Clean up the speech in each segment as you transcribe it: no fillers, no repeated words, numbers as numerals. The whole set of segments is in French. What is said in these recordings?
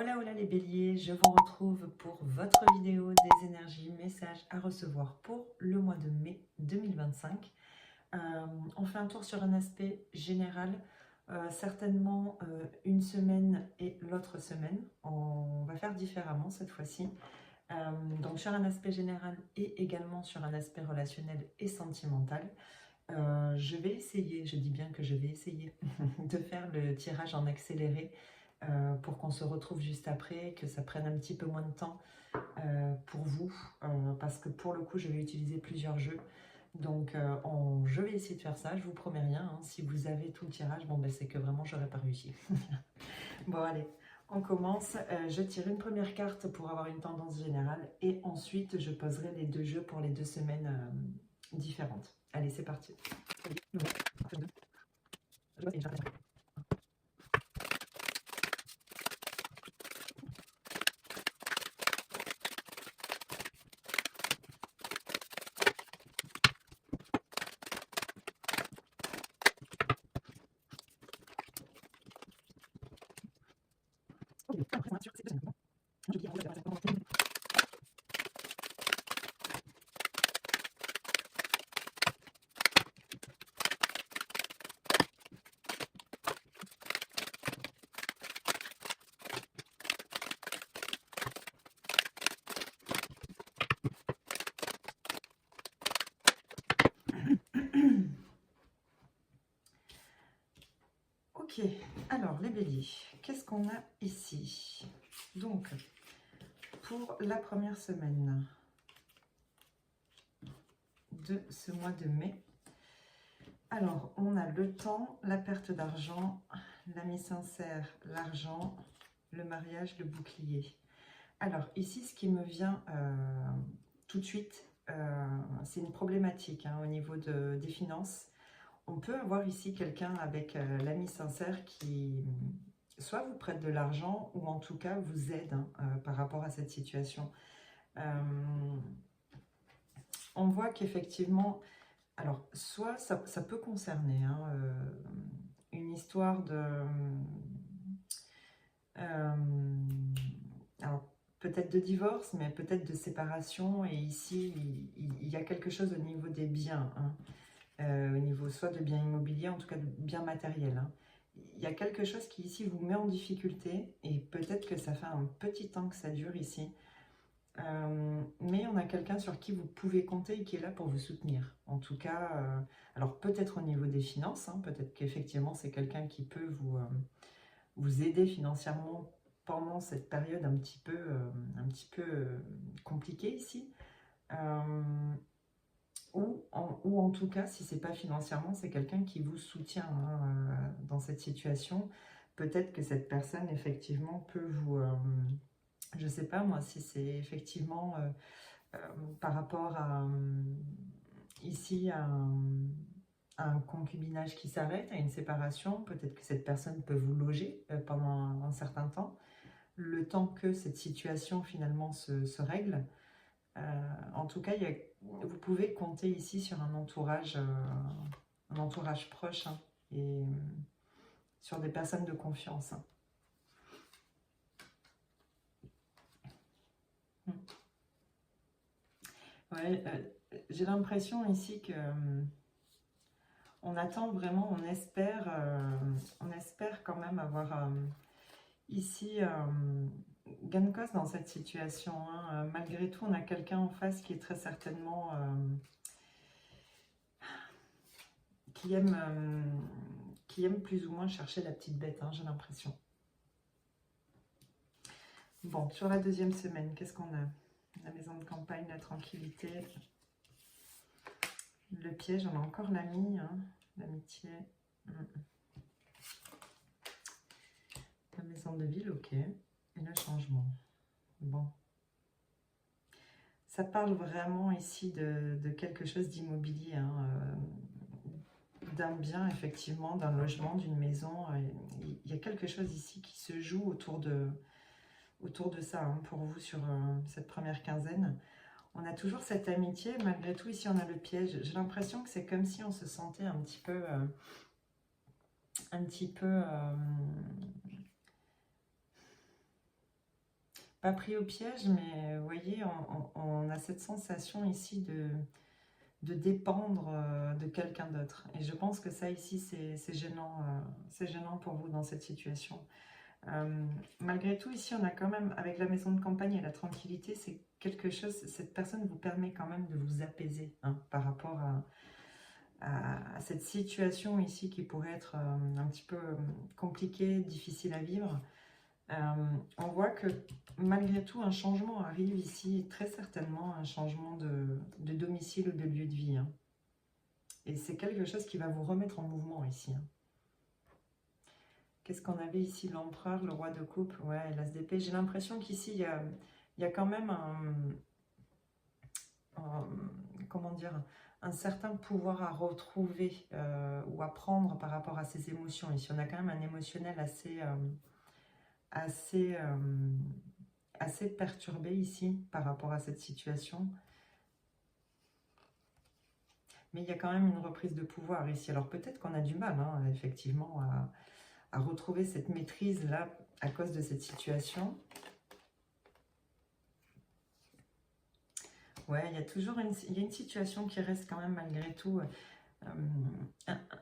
Hola hola les béliers, je vous retrouve pour votre vidéo des énergies, messages à recevoir pour le mois de mai 2025. On fait un tour sur un aspect général, certainement une semaine et l'autre semaine. On va faire différemment cette fois-ci. Donc sur un aspect général et également sur un aspect relationnel et sentimental. Je vais essayer, je dis bien que je vais essayer de faire le tirage en accéléré pour qu'on se retrouve juste après, que ça prenne un petit peu moins de temps pour vous, parce que pour le coup, je vais utiliser plusieurs jeux. Donc, je vais essayer de faire ça, je vous promets rien. Hein. Si vous avez tout le tirage, bon, ben, c'est que vraiment, j'aurais pas réussi. Bon, allez, on commence. Je tire une première carte pour avoir une tendance générale et ensuite, je poserai les deux jeux pour les 2 semaines différentes. Allez, c'est parti. Ok, alors les béliers, qu'est-ce qu'on a ici? Donc, pour la première semaine de ce mois de mai, alors on a le temps, la perte d'argent, l'ami sincère, l'argent, le mariage, le bouclier. Alors ici, ce qui me vient tout de suite, c'est une problématique au niveau des finances. On peut avoir ici quelqu'un avec l'ami sincère qui soit vous prête de l'argent ou en tout cas vous aide par rapport à cette situation. On voit qu'effectivement, alors soit ça peut concerner une histoire de... alors peut-être de divorce, mais peut-être de séparation. Et ici, il y a quelque chose au niveau des biens. Au niveau soit de biens immobiliers, en tout cas de biens matériels. Il y a quelque chose qui ici vous met en difficulté et peut-être que ça fait un petit temps que ça dure ici. Mais on a quelqu'un sur qui vous pouvez compter et qui est là pour vous soutenir. En tout cas, alors peut-être au niveau des finances, peut-être qu'effectivement c'est quelqu'un qui peut vous aider financièrement pendant cette période un petit peu compliquée ici. Ou en tout cas, si ce n'est pas financièrement, c'est quelqu'un qui vous soutient dans cette situation. Peut-être que cette personne, effectivement, peut vous... je ne sais pas, moi, si c'est effectivement par rapport à, ici, à un concubinage qui s'arrête, à une séparation. Peut-être que cette personne peut vous loger pendant un certain temps, le temps que cette situation, finalement, se règle. En tout cas, vous pouvez compter ici sur un entourage proche et sur des personnes de confiance. Ouais, j'ai l'impression ici que on attend vraiment, on espère quand même avoir ici gain de cause dans cette situation. Malgré tout, on a quelqu'un en face qui est très certainement qui aime plus ou moins chercher la petite bête, j'ai l'impression. Bon, sur la deuxième semaine, qu'est-ce qu'on a? La maison de campagne, la tranquillité, le piège, on a encore l'ami, l'amitié. La maison de ville, ok. Et le changement. Bon. Ça parle vraiment ici de quelque chose d'immobilier, d'un bien, effectivement, d'un logement, d'une maison. Il y a quelque chose ici qui se joue autour de ça, pour vous, sur cette première quinzaine. On a toujours cette amitié, malgré tout, ici on a le piège. J'ai l'impression que c'est comme si on se sentait un petit peu... pas pris au piège, mais vous voyez, on a cette sensation ici de dépendre de quelqu'un d'autre. Et je pense que ça ici, c'est gênant pour vous dans cette situation. Malgré tout, ici, on a quand même, avec la maison de campagne et la tranquillité, c'est quelque chose, cette personne vous permet quand même de vous apaiser hein, par rapport à cette situation ici qui pourrait être un petit peu compliquée, difficile à vivre. On voit que malgré tout, un changement arrive ici, très certainement un changement de domicile ou de lieu de vie. Hein. Et c'est quelque chose qui va vous remettre en mouvement ici. Hein. Qu'est-ce qu'on avait ici? L'empereur, le roi de coupe, ouais, l'as d'épée. J'ai l'impression qu'ici, il y a quand même comment dire, un certain pouvoir à retrouver ou à prendre par rapport à ses émotions. Ici, on a quand même un émotionnel assez perturbé ici par rapport à cette situation. Mais il y a quand même une reprise de pouvoir ici. Alors peut-être qu'on a du mal, hein, effectivement, à retrouver cette maîtrise-là à cause de cette situation. Ouais, il y a toujours une situation qui reste quand même malgré tout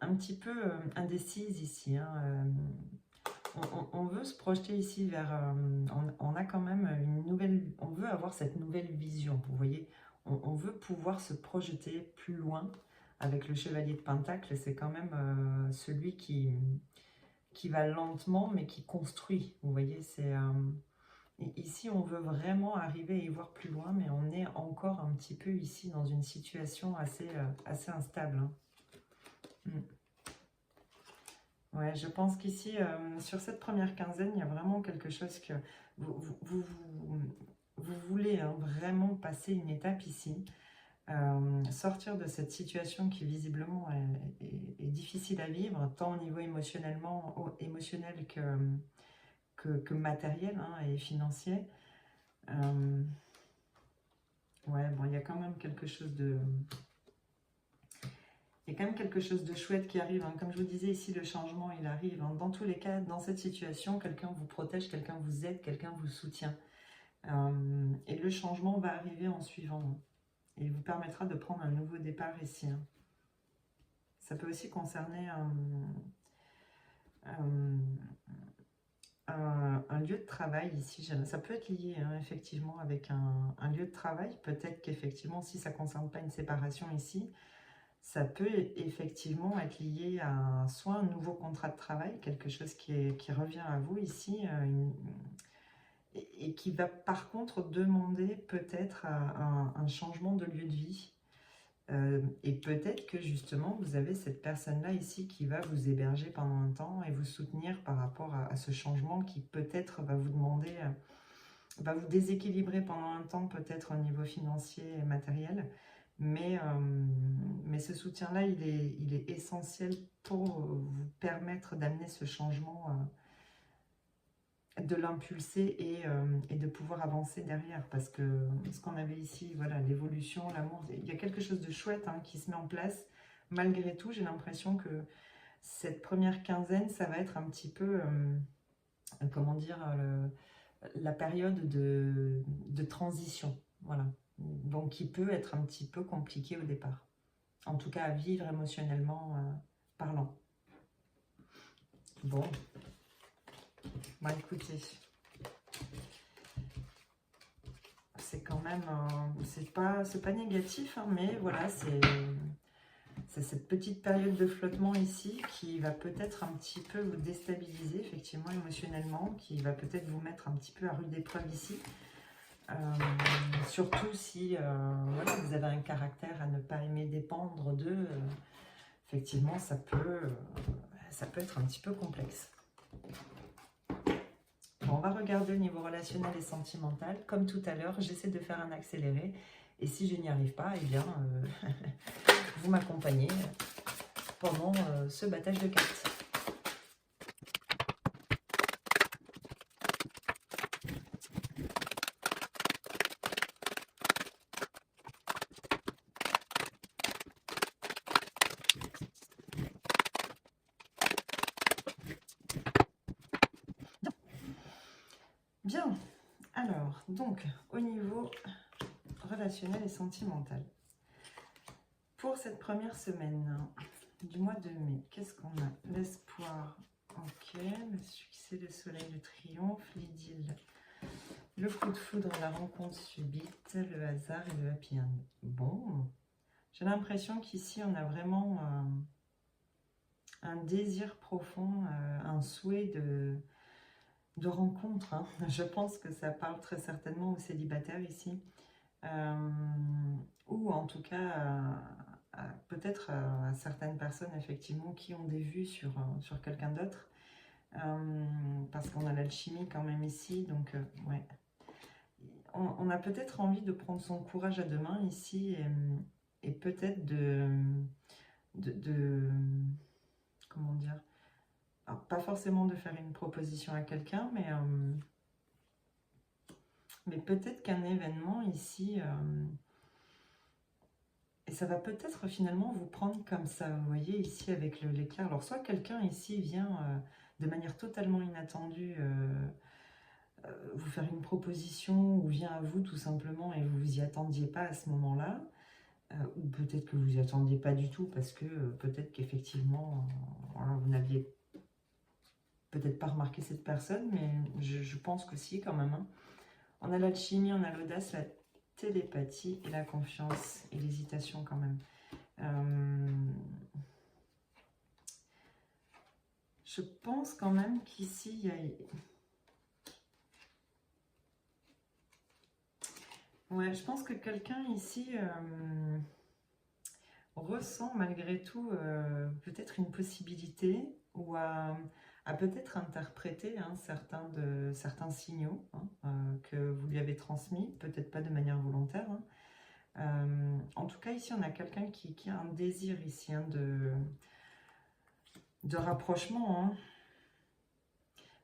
un petit peu indécise ici. Hein, on veut se projeter ici vers... on a quand même une nouvelle... On veut avoir cette nouvelle vision, vous voyez. On veut pouvoir se projeter plus loin avec le chevalier de Pentacle. C'est quand même celui qui va lentement, mais qui construit. Vous voyez, c'est... ici, on veut vraiment arriver à y voir plus loin, mais on est encore un petit peu ici dans une situation assez instable. Hein. Ouais, je pense qu'ici, sur cette première quinzaine, il y a vraiment quelque chose que vous voulez hein, vraiment passer une étape ici, sortir de cette situation qui visiblement est difficile à vivre, tant au niveau émotionnel que matériel hein, et financier. Ouais, bon, il y a quand même quelque chose de... Il y a quand même quelque chose de chouette qui arrive. Hein. Comme je vous disais ici, le changement, il arrive. Hein. Dans tous les cas, dans cette situation, quelqu'un vous protège, quelqu'un vous aide, quelqu'un vous soutient. Et le changement va arriver en suivant. Et il vous permettra de prendre un nouveau départ ici. Hein. Ça peut aussi concerner un lieu de travail ici. Ça peut être lié hein, effectivement avec un lieu de travail. Peut-être qu'effectivement, si ça ne concerne pas une séparation ici, ça peut effectivement être lié à soit un nouveau contrat de travail, quelque chose qui revient à vous ici, et qui va par contre demander peut-être un changement de lieu de vie. Et peut-être que justement vous avez cette personne-là ici qui va vous héberger pendant un temps et vous soutenir par rapport à ce changement qui peut-être va vous demander, va vous déséquilibrer pendant un temps peut-être au niveau financier et matériel. Mais ce soutien-là, il est essentiel pour vous permettre d'amener ce changement, de l'impulser et de pouvoir avancer derrière. Parce que ce qu'on avait ici, voilà, l'évolution, l'amour, il y a quelque chose de chouette hein, qui se met en place. Malgré tout, j'ai l'impression que cette première quinzaine, ça va être un petit peu, comment dire, la période de transition. Voilà. Donc, qui peut être un petit peu compliqué au départ. En tout cas, à vivre émotionnellement parlant. Bon. Bah, écoutez. C'est quand même... c'est pas négatif, hein, mais voilà, c'est cette petite période de flottement ici qui va peut-être un petit peu vous déstabiliser, effectivement, émotionnellement, qui va peut-être vous mettre un petit peu à rude épreuve ici. Surtout si voilà, vous avez un caractère à ne pas aimer dépendre d'eux, effectivement ça peut être un petit peu complexe. Bon, on va regarder au niveau relationnel et sentimental. Comme tout à l'heure, j'essaie de faire un accéléré et si je n'y arrive pas, eh bien vous m'accompagnez pendant ce battage de cartes. Bien, alors, Donc, au niveau relationnel et sentimental, pour cette première semaine du mois de mai, qu'est-ce qu'on a? L'espoir, ok, le succès, le soleil, le triomphe, l'idylle, le coup de foudre, la rencontre subite, le hasard et le happy end. Bon, j'ai l'impression qu'ici on a vraiment un désir profond, un souhait de rencontre, hein. Je pense que ça parle très certainement aux célibataires ici, ou en tout cas peut-être à certaines personnes effectivement qui ont des vues sur quelqu'un d'autre, parce qu'on a l'alchimie quand même ici, donc ouais. On a peut-être envie de prendre son courage à deux mains ici et peut-être comment dire, alors, pas forcément de faire une proposition à quelqu'un, mais peut-être qu'un événement ici, et ça va peut-être finalement vous prendre comme ça, vous voyez ici avec l'éclair. Alors soit quelqu'un ici vient de manière totalement inattendue vous faire une proposition ou vient à vous tout simplement et vous vous y attendiez pas à ce moment-là, ou peut-être que vous y attendiez pas du tout parce que peut-être qu'effectivement voilà, vous n'aviez peut-être pas remarqué cette personne, mais je pense que si quand même, hein. On a l'alchimie, on a l'audace, la télépathie et la confiance et l'hésitation quand même. Je pense quand même qu'ici, il y a... Ouais, je pense que quelqu'un ici ressent malgré tout peut-être une possibilité ou à peut-être interpréter hein, certains signaux hein, que vous lui avez transmis, peut-être pas de manière volontaire. Hein. En tout cas, ici, on a quelqu'un qui a un désir ici hein, de rapprochement. Hein.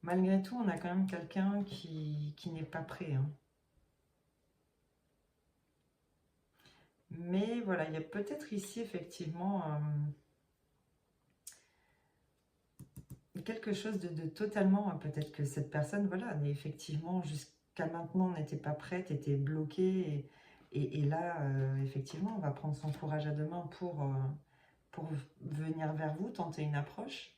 Malgré tout, on a quand même quelqu'un qui n'est pas prêt. Hein. Mais voilà, il y a peut-être ici effectivement quelque chose de totalement, peut-être que cette personne, voilà, effectivement, jusqu'à maintenant n'était pas prête, était bloquée, et là, effectivement, on va prendre son courage à deux mains pour venir vers vous, tenter une approche.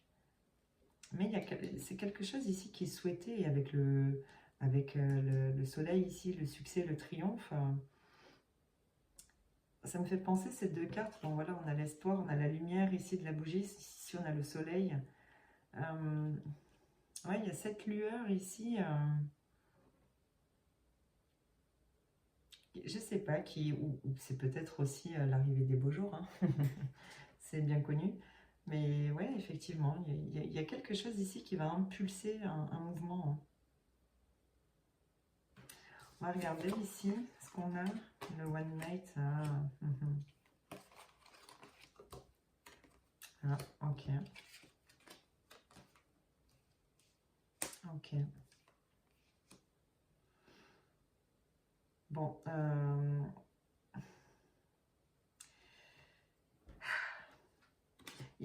Mais c'est quelque chose ici qui est souhaité avec le soleil ici, le succès, le triomphe. Ça me fait penser ces deux cartes. Bon voilà, on a l'espoir, on a la lumière ici de la bougie, ici on a le soleil. Ouais, il y a cette lueur ici. Je sais pas qui, ou c'est peut-être aussi l'arrivée des beaux jours. Hein. C'est bien connu. Mais ouais, effectivement, il y a quelque chose ici qui va impulser un mouvement. Hein. On va regarder ici ce qu'on a. Le One Night. Ah, ok. Ok. Bon.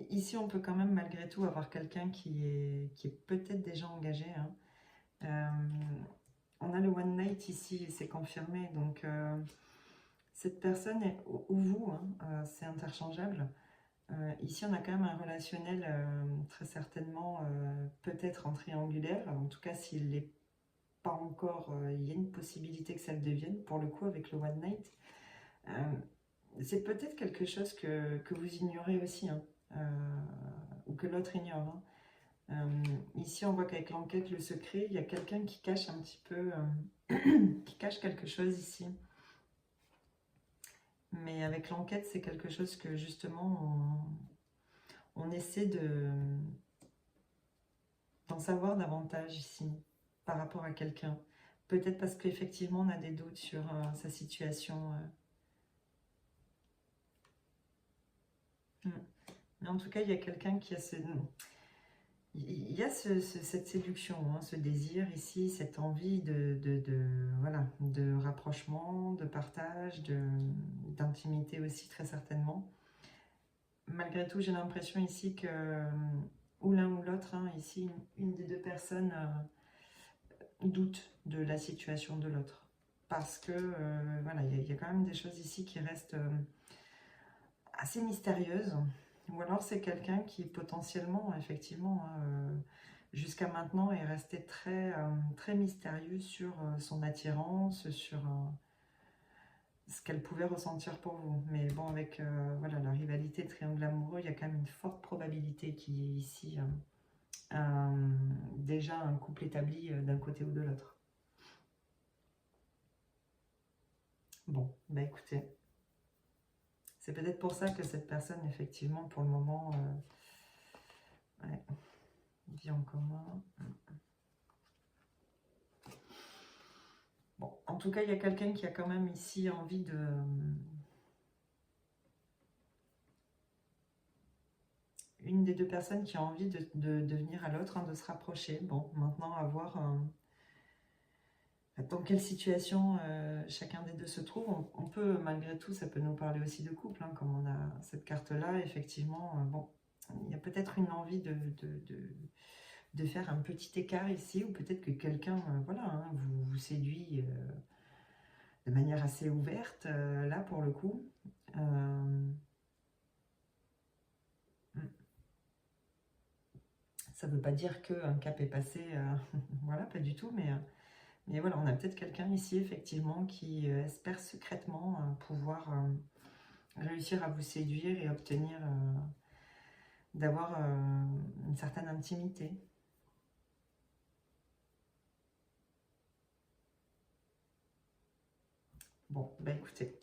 Ici, on peut quand même malgré tout avoir quelqu'un qui est peut-être déjà engagé. Hein. On a le One Night ici, c'est confirmé. Donc, cette personne, ou vous, hein, c'est interchangeable. Ici, on a quand même un relationnel très certainement peut-être en triangulaire. En tout cas, s'il n'est pas encore, il y a une possibilité que ça le devienne, pour le coup, avec le One Night. C'est peut-être quelque chose que vous ignorez aussi, hein, ou que l'autre ignore. Hein. Ici, on voit qu'avec l'enquête, le secret, il y a quelqu'un qui cache un petit peu, qui cache quelque chose ici. Mais avec l'enquête, c'est quelque chose que justement, on essaie d'en savoir davantage ici, par rapport à quelqu'un. Peut-être parce qu'effectivement, on a des doutes sur sa situation. Mais en tout cas, il y a quelqu'un qui a il y a cette séduction, hein, ce désir ici, cette envie voilà, de rapprochement, de partage, d'intimité aussi très certainement. Malgré tout, j'ai l'impression ici que, ou l'un ou l'autre, hein, ici, une des deux personnes doute de la situation de l'autre. parce que voilà, il y a quand même des choses ici qui restent assez mystérieuses. Ou alors c'est quelqu'un qui potentiellement, effectivement, jusqu'à maintenant est resté très mystérieux sur son attirance, sur ce qu'elle pouvait ressentir pour vous. Mais bon, avec voilà, la rivalité triangle amoureux, il y a quand même une forte probabilité qu'il y ait ici déjà un couple établi d'un côté ou de l'autre. Bon, bah écoutez, c'est peut-être pour ça que cette personne, effectivement, pour le moment, ouais, vit en commun. Bon, en tout cas, il y a quelqu'un qui a quand même ici envie de... Une des deux personnes qui a envie de venir à l'autre, hein, de se rapprocher. Bon, maintenant, à voir dans quelle situation chacun des deux se trouve. On peut, malgré tout, ça peut nous parler aussi de couple, hein, comme on a cette carte-là, effectivement. Bon, il y a peut-être une envie de faire un petit écart ici, ou peut-être que quelqu'un, voilà, hein, vous séduit de manière assez ouverte, là, pour le coup. Ça ne veut pas dire qu'un cap est passé, voilà, pas du tout, mais voilà, on a peut-être quelqu'un ici, effectivement, qui espère secrètement pouvoir réussir à vous séduire et obtenir d'avoir une certaine intimité. Bon, bah écoutez,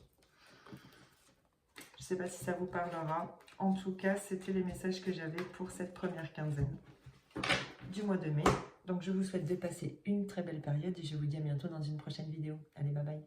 je ne sais pas si ça vous parlera. En tout cas, c'était les messages que j'avais pour cette première quinzaine du mois de mai. Donc, je vous souhaite de passer une très belle période et je vous dis à bientôt dans une prochaine vidéo. Allez, bye bye.